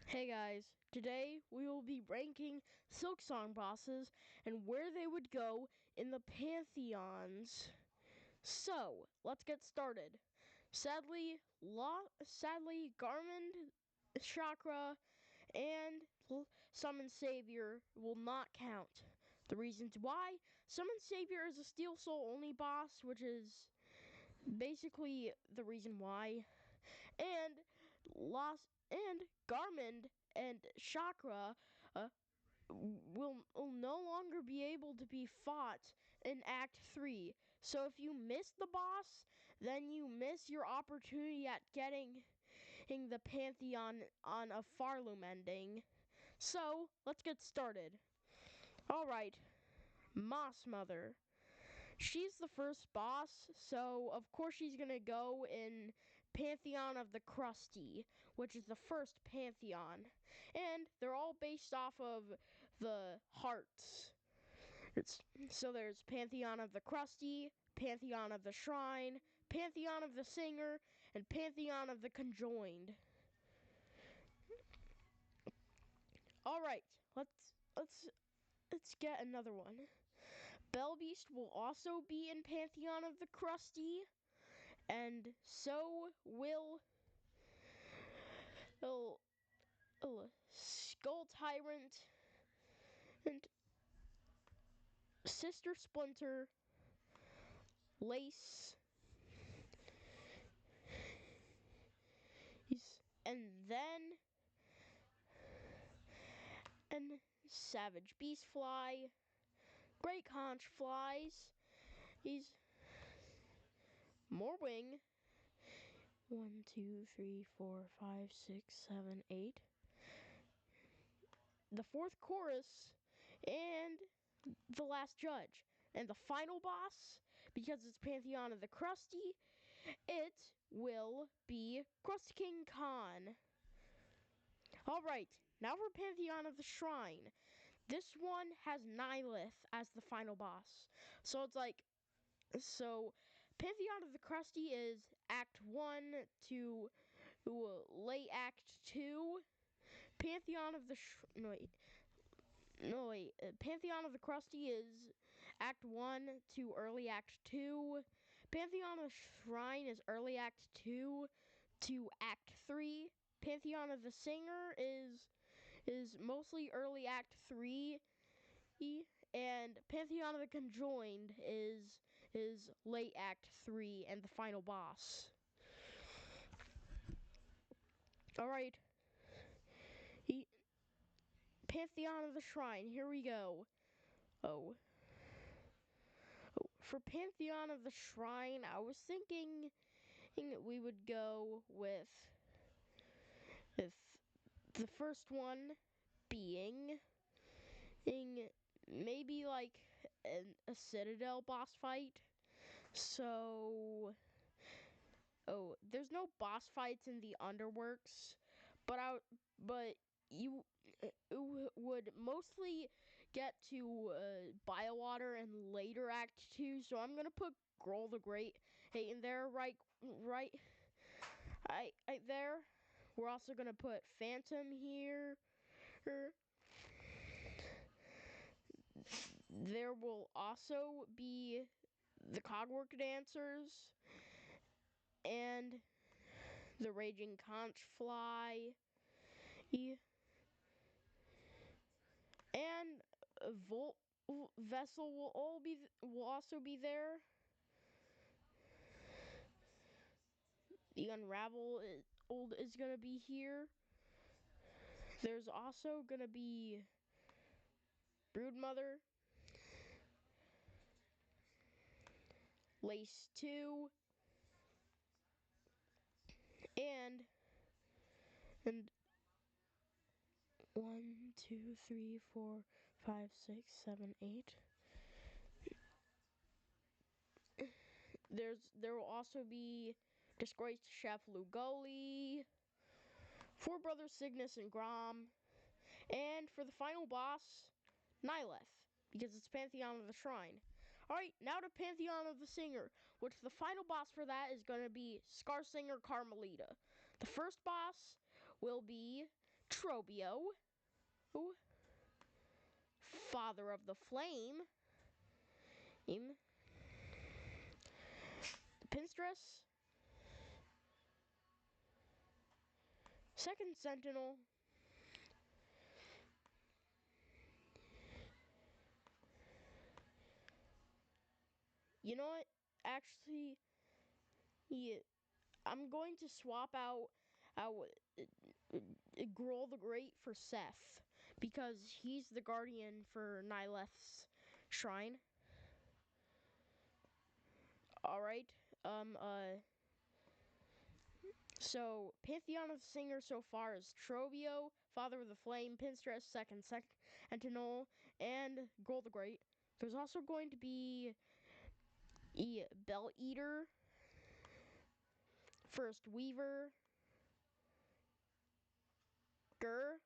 Hey guys, today we will be ranking Silksong bosses and where they would go in the pantheons. So, let's get started. Sadly, Garmin, Chakra, and Summon Savior will not count. The reasons why: Summon Savior is a Steel Soul only boss, which is basically the reason why. And Garmin and Chakra will no longer be able to be fought in Act 3. So if you miss the boss, then you miss your opportunity at getting the Pantheon on a Farloom ending. So let's get started. Alright, Moss Mother. She's the first boss, so of course she's gonna go in Pantheon of the Crusty, which is the first Pantheon. And they're all based off of the hearts. So there's Pantheon of the Crusty, Pantheon of the Shrine, Pantheon of the Singer, and Pantheon of the Conjoined. Alright, let's get another one. Bellbeast will also be in Pantheon of the Crusty, and so will Skull Tyrant and Sister Splinter, Lace, and then Savage Beastfly, Great Conch Flies. He's more wing. 1, 2, 3, 4, 5, 6, 7, 8. The fourth chorus, and the last judge. And the final boss, because it's Pantheon of the Crusty, it will be Crust King Khan. Alright, now for Pantheon of the Shrine. This one has Nihilith as the final boss. So Pantheon of the Crusty is Act 1 to late Act 2. Pantheon of the Pantheon of the Crusty is Act 1 to early Act 2. Pantheon of the Shrine is early Act 2 to Act 3. Pantheon of the Singer is mostly early Act 3. And Pantheon of the Conjoined is late Act 3 and the final boss. Alright. Pantheon of the Shrine, here we go. For Pantheon of the Shrine, I was thinking we would go with the first one being maybe like a Citadel boss fight. So, there's no boss fights in the Underworks, but you would mostly get to Biowater and later Act 2, so I'm gonna put Grohl the Great in there, right there. We're also gonna put Phantom here. There will also be the Cogwork Dancers and the Raging Conch Fly. And a Volt Vessel will also be there. The Unravel is gonna be here. There's also gonna be Broodmother, Lace 2, and 1, 2, 3, 4, 5, 6, 7, 8. There will also be Disgraced Chef Lugoli, Four Brothers Cygnus and Grom, and for the final boss, Nihilith, because it's Pantheon of the Shrine. Alright, now to Pantheon of the Singer, which the final boss for that is going to be Scarsinger Carmelita. The first boss will be Trobio, Father of the Flame, Pinstress, Second Sentinel, you know what? Actually, yeah, I'm going to swap out Gruul the Great for Seth because he's the guardian for Nihileth's shrine. All right. So Pantheon of Singers so far is Trobio, Father of the Flame, Pinstress, Second Sentinel, and Gruul the Great. There's also going to be Bell Eater, First Weaver, Gur,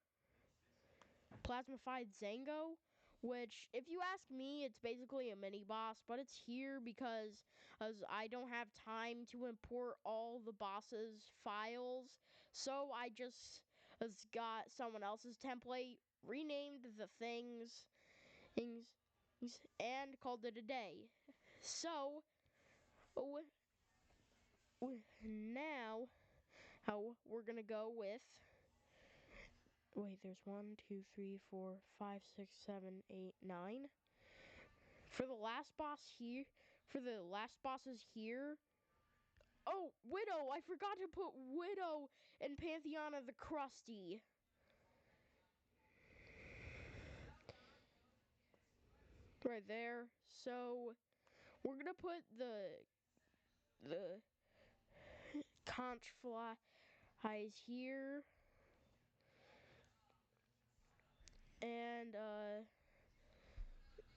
Plasmified Zango, which, if you ask me, it's basically a mini boss, but it's here because as I don't have time to import all the boss's files, so I just got someone else's template, renamed the things, and called it a day. So, now, we're gonna go with. Wait, there's 1, 2, 3, 4, 5, 6, 7, 8, 9. For the last boss here, for the last bosses here. Oh, Widow! I forgot to put Widow in Pantheon of the Crusty. Right there. So we're gonna put the conch flies here. And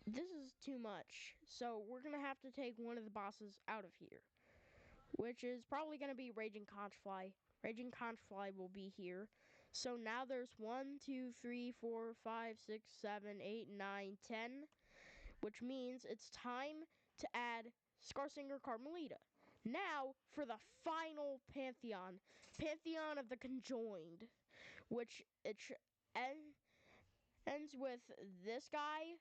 this is too much. So we're gonna have to take one of the bosses out of here, which is probably gonna be Raging Conchfly. Raging Conchfly will be here. So now there's 1, 2, 3, 4, 5, 6, 7, 8, 9, 10, which means it's time to add Scarsinger Carmelita. Now for the final Pantheon, Pantheon of the Conjoined, which ends with this guy,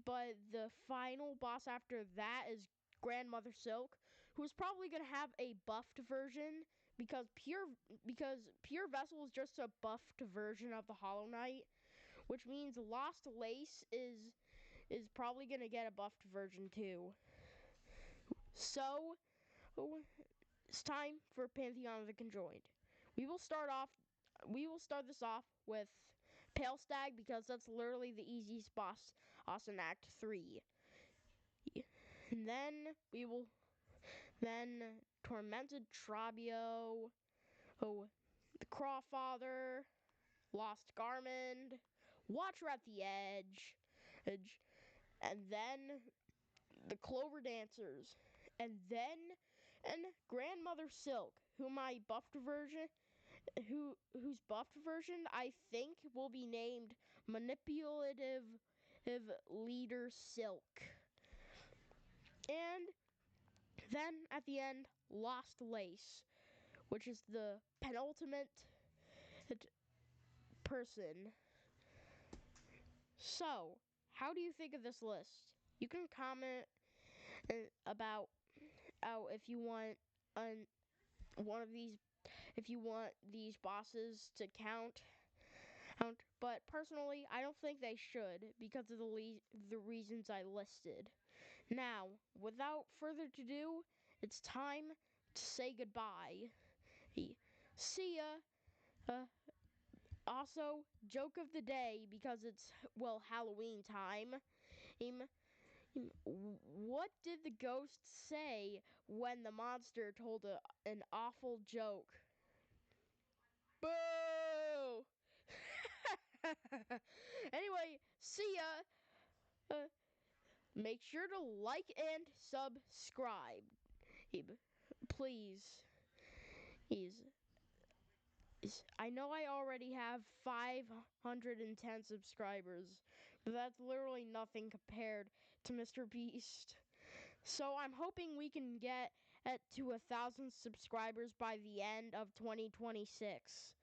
but the final boss after that is Grandmother Silk, who's probably gonna have a buffed version because Pure Vessel is just a buffed version of the Hollow Knight, which means Lost Lace is probably gonna get a buffed version too. So it's time for Pantheon of the Conjoined. We will start this off with Pale Stag because that's literally the easiest boss in Act 3. And then we will Tormented Trobio, the Crawfather, Lost Garmond, Watcher at the Edge, and then the Clover Dancers, and Grandmother Silk, whose buffed version I think will be named Manipulative Leader Silk. And then at the end, Lost Lace, which is the penultimate person. So, how do you think of this list? You can comment about if you want one of these, if you want these bosses to count. But personally, I don't think they should because of the reasons I listed. Now, without further ado, it's time to say goodbye. See ya. Also, joke of the day because it's, well, Halloween time. What did the ghost say when the monster told an awful joke? Boo! Anyway, see ya. Make sure to like and subscribe. Please. I know I already have 510 subscribers, but that's literally nothing compared to Mr. Beast. So I'm hoping we can get to 1,000 subscribers by the end of 2026.